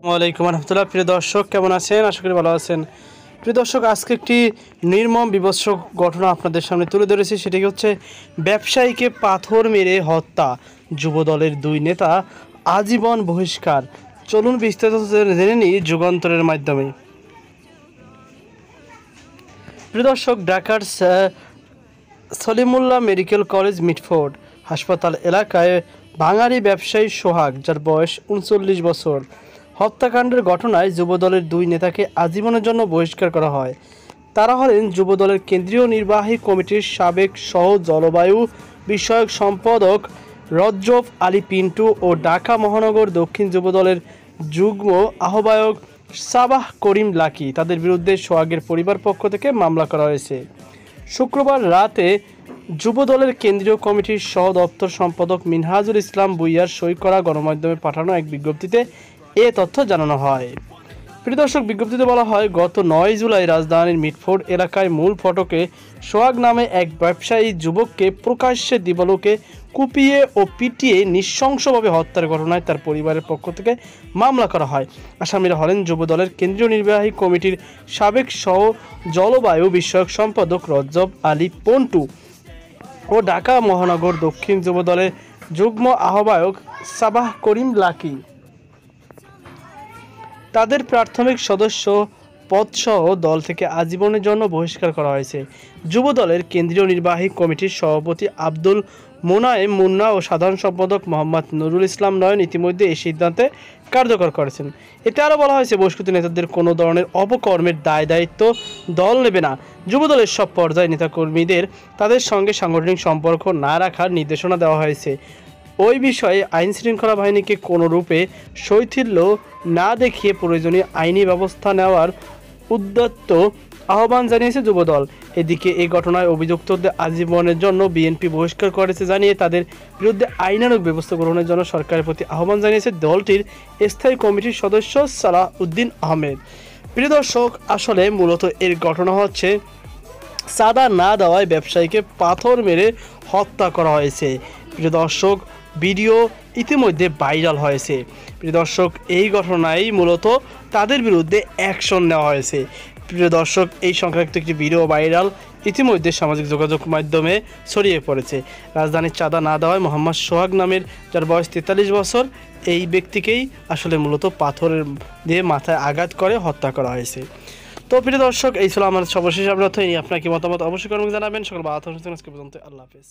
ওয়ালাইকুম রহমতুল্লাহ। প্রিয় দর্শক, কেমন আছেন? আশা করি ভালো আছেন। প্রিয় দর্শক, আজকে একটি নির্মম বিভৎস ঘটনা আপনাদের সামনে তুলে ধরেছি। সেটি হচ্ছে ব্যবসায়ীকে পাথর মেরে হত্যা, যুবদলের দুই নেতা আজীবন বহিষ্কার। চলুন বিস্তারিত জেনে নিই যুগান্তরের মাধ্যমে। প্রিয় দর্শক, ঢাকার সলিমুল্লাহ মেডিকেল কলেজ মিটফোর্ড হাসপাতাল এলাকায় বাঙালি ব্যবসায়ী সোহাগ, যার বয়স 39 বছর, হত্যাকাণ্ডের ঘটনায় যুবদলের দুই নেতাকে আজীবনের জন্য বহিষ্কার করা হয়। তারা হলেন যুবদলের কেন্দ্রীয় নির্বাহী কমিটির সাবেক সহ জলবায়ু বিষয়ক সম্পাদক রজব আলী পিন্টু ও ঢাকা মহানগর দক্ষিণ যুবদলের যুগ্ম আহ্বায়ক সাবাহ করিম লাকি। তাদের বিরুদ্ধে সোহাগের পরিবার পক্ষ থেকে মামলা করা হয়েছে। শুক্রবার রাতে যুবদলের কেন্দ্রীয় কমিটির সহ দপ্তর সম্পাদক মিনহাজুল ইসলাম ভূঁইয়ার সই করা গণমাধ্যমে পাঠানো এক বিজ্ঞপ্তিতে এ তথ্য জানানো হয়। প্রিয় দর্শক, বিজ্ঞপ্তিতে বলা হয়, গত 9 জুলাই রাজধানীর মিটফোর্ড এলাকায় মূল ফটকে সোহাগ নামে এক ব্যবসায়ী যুবককে প্রকাশ্যে দিবালোকে কুপিয়ে ও পিটিয়ে নৃশংসভাবে হত্যার ঘটনায় তার পরিবারের পক্ষ থেকে মামলা করা হয়। আসামিরা হলেন যুবদলের কেন্দ্রীয় নির্বাহী কমিটির সাবেক সহ জলবায়ু বিষয়ক সম্পাদক রজব আলী পন্টু ও ঢাকা মহানগর দক্ষিণ যুবদলের যুগ্ম আহ্বায়ক সাবাহ করিম লাকি। তাদের প্রাথমিক সদস্য পদসহ দল থেকে আজীবনের জন্য বহিষ্কার করা হয়েছে। যুবদলের কেন্দ্রীয় নির্বাহী কমিটির সভাপতি আব্দুল মোনায়েম মুন্না ও সাধারণ সম্পাদক মোহাম্মদ নুরুল ইসলাম নয়ন ইতিমধ্যে এই সিদ্ধান্তে কার্যকর করেছেন। এতে আরও বলা হয়েছে, বহিষ্কৃত নেতাদের কোনো ধরনের অপকর্মের দায়-দায়িত্ব দল নেবে না। যুবদলের সব পর্যায়ে নেতাকর্মীদের তাদের সঙ্গে সাংগঠনিক সম্পর্ক না রাখার নির্দেশনা দেওয়া হয়েছে। ওই বিষয়ে আইনশৃঙ্খলা বাহিনীকে কোনোরূপে শৈথিল্য না দেখিয়ে প্রয়োজনীয় আইনি ব্যবস্থা নেওয়ার উদ্যত আহ্বান জানিয়েছে যুবদল। এদিকে এই ঘটনায় অভিযুক্তদের আজীবনের জন্য বিএনপি বহিষ্কার করেছে জানিয়ে তাদের বিরুদ্ধে আইনানুগ ব্যবস্থা গ্রহণের জন্য সরকারের প্রতি আহ্বান জানিয়েছে দলটির স্থায়ী কমিটির সদস্য সালাহ উদ্দিন আহমেদ। প্রিয় দর্শক, আসলে মূলত এর ঘটনা হচ্ছে চাঁদা না দেওয়ায় ব্যবসায়ীকে পাথর মেরে হত্যা করা হয়েছে। প্রিয় দর্শক, ভিডিও ইতিমধ্যে ভাইরাল হয়েছে। প্রিয় দর্শক, এই ঘটনায় মূলত তাদের বিরুদ্ধে অ্যাকশন নেওয়া হয়েছে। প্রিয় দর্শক, এই সংক্রান্ত একটি ভিডিও ভাইরাল ইতিমধ্যে সামাজিক যোগাযোগ মাধ্যমে ছড়িয়ে পড়েছে। রাজধানীর চাঁদা না দেওয়ায় মোহাম্মদ সোহাগ নামের, যার বয়স 43 বছর, এই ব্যক্তিকেই আসলে মূলত পাথরের দিয়ে মাথায় আঘাত করে হত্যা করা হয়েছে। তো প্রিয় দর্শক, এই ছিল আমার সর্বশেষ আপডেট। আপনার কি মতামত অবশ্যই কমেন্টে জানাবেন। সকল বাধা পর্যন্ত আল্লাহ হাফেজ।